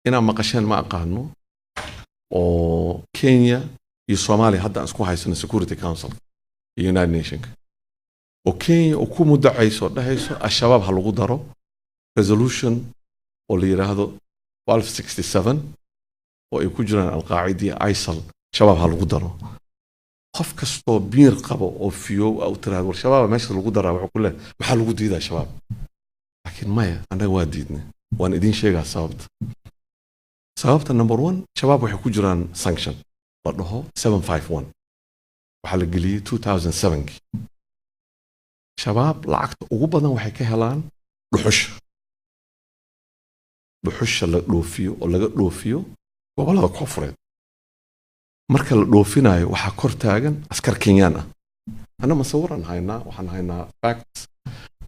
inaan maqasheen ma aqaano oo Kenya iyo Soomaaliya hadda isku haysana Security Council iyo United Nations oo Kenya oo ku mudacayso dhahayso al-shabaab ha lagu daro resolution oo la yiraahdo 1267 oo ay ku jiraan al-Qaacida ISIL shabaab ha lagu daro qof kastoo biir qabo oo fiyo oo tiraahdo shabaab meesha lagu daraa waxa ku leeyahay waxa lagu diidaa shabaab laakiin maya anaga waa diidnay waan idin sheegaa sababta number 1 shabaab waxay ku jiraan sanction la dhaho 751 waxa la geliyay 2007 shabaab lacagta ugu badan waxay ka helaan dhuxusha la dhoofiyo oo laga dhoofiyo gobolada koonfureed marka la dhoofinayo waxa kor taagan askar Kenyan ah ana masawiran haynaa waxaan haynaa facts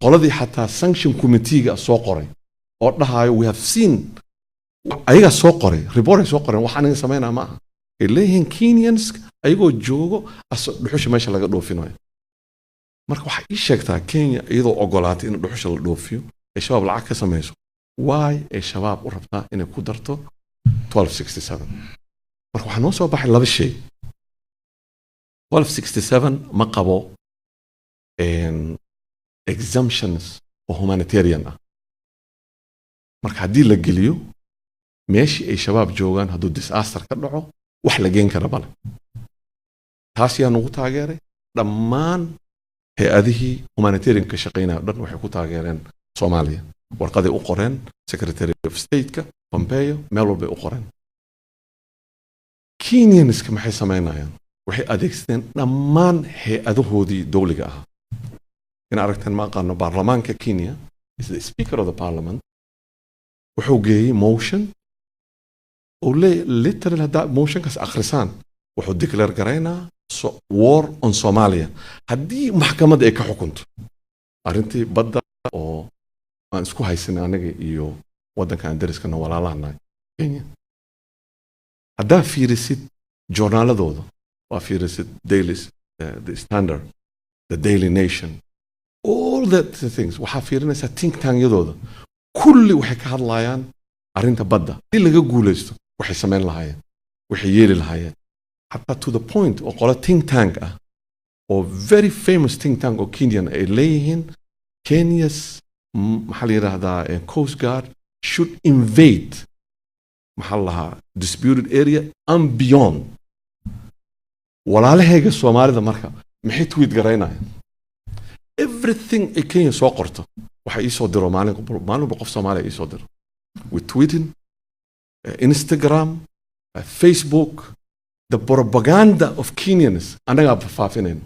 qoladii xataa sanction committee-ga soo qoray oo dhahayo we have seen ayaga soo qoray report soo qoray waxaan sameynaa ma aha leeyahin Kenyans ayagoo joogo dhuxusha meesha laga dhoofinayo marka waxa ii sheegtaa Kenya iyadoo ogolaatay in dhuxusha la dhoofiyo ee shabaab lacag ka sameeyso why ee shabaab u rabtaa inay ku darto 1267 marka waxa noo soo baxay laba shay 1267 ma qabo exemptions oo humanitarian ah marka haddii la geliyo meeshii ay shabaab joogaan hadduu disaster ka dhaco wax la geen kara bale taas yaa nagu taageeray dhammaan hay-adihii humanitarian ka shaqeynaya dhan waxay ku taageereen Soomaaliya warqaday u qoreen Secretary of State-ka Pompeo meel walba u qoreen Kenyans maxay sameynayaan waxay adeegsadeen dhammaan hay-adahoodii dawliga ah in aragteen ma aqaano baarlamaanka Kenya is the speaker of the parliament wuxuu geeyay motion oo literally hada motion kaas akhrisaan wuxuu declare gareynaa war on Somalia haddii maxkamadda ay ka xukunto arrintii badda oo aan isku haysanay anaga iyo waddankan dariskana walaalahana Kenya haddaa fiirisid joornaaladooda waa fiirisid daily the standard the Daily Nation all that things waxaa fiirinaysaa think tank-yadooda kulli waxay ka hadlayaan arrinta badda si laga guuleysto waxay sameyn lahaayeen waxay yeeli lahaayeen حتى to the point oo qola think tank ah oo very famous think tank oo Kenyan ay leeyihiin Kenya's maxaa la yiraahdaa Coast Guard should invade maxaa lahaa disputed area and beyond walaalahayga Soomaalida marka maxay tweet gareynayaan everything ay Kenya soo qorto waxa ii soo diro maalin qof Soomaali ii soo diro with tweeting Instagram Facebook the propaganda of Kenyans anaga faafineen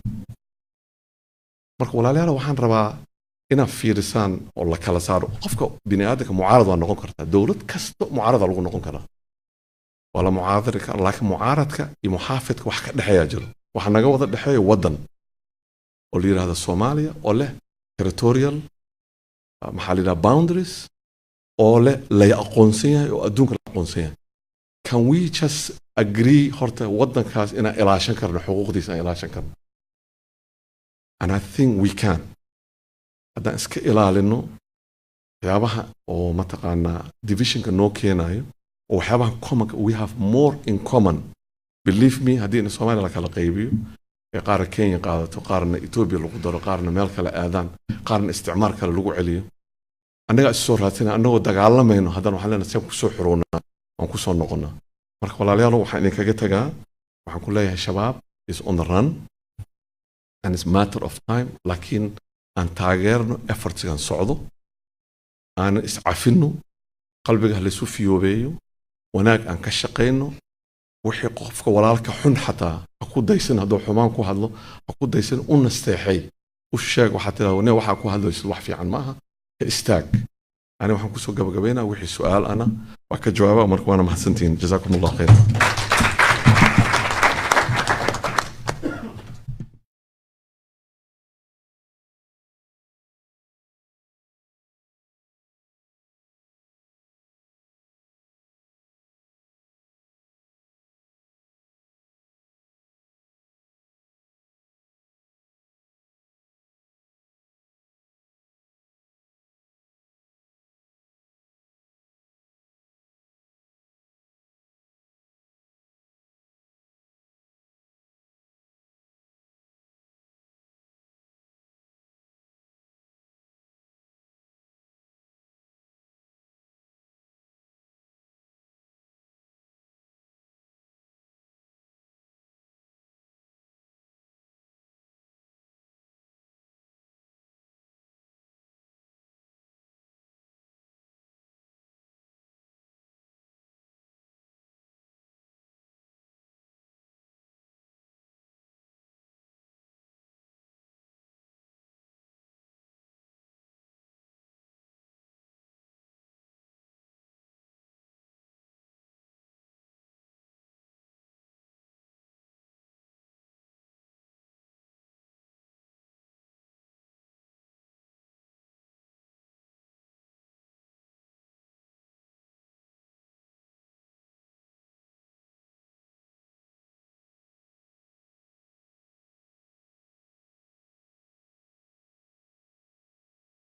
marka walaalayaal waxaan rabaa inaad fiirisaan oo la kala saaro qofka bini'aadamka mucaarad waa noqon kartaa dawlad kasta mucaarad lagu noqon karaa wala mucaaradka laakiin mucaaradka iyo muxaafidka wax ka dhaxeeya jiro waxa naga wada dhaxeeyo wadan oo la yiraahdo Soomaaliya oo leh territorial maxaa la yiraahdaa boundaries oo leh la aqoonsan yahay oo adduunka la aqoonsan yahay can we just agree horta wadankaas inaan ilaashan karno xuquuqdiisa aan ilaashan karno and I think we can haddaan iska ilaalino waxyaabaha oo mataqaanaa divisionka noo keenayo oo waxyaabaha common we have more in common believe me haddii in Soomaaliya la kala qaybiyo ee qaar Kenya qaadato qaarna Ethiopia lagu daro qaarna meel kale aadaan qaarna isticmaar kale lagu celiyo annaga soo raadsana annagoo dagaalamayno haddana waxaan leenahay saan ku soo xiroonaa aan ku soo noqonaa marka walaalayaal waxaan idinkaga tagaa waxaan ku leeyahay shabaab is on the run and it's matter of time laakiin aan taageerno effortsigan socdo aan iscafino qalbiga la isu fiyoobeeyo wanaag aan ka shaqeyno wixii qofka walaalka xun xataa ku daysan hadduu xumaan ku hadlo ku daysan u nasteexay u sheeg waxa tiraahdo waxa ku hadlayso wax fiican ma aha istaag أنا وحنا كسو قبل قبينا وحي سؤال أنا وكجوابه أمرك وأنا محسنتين جزاكم الله خير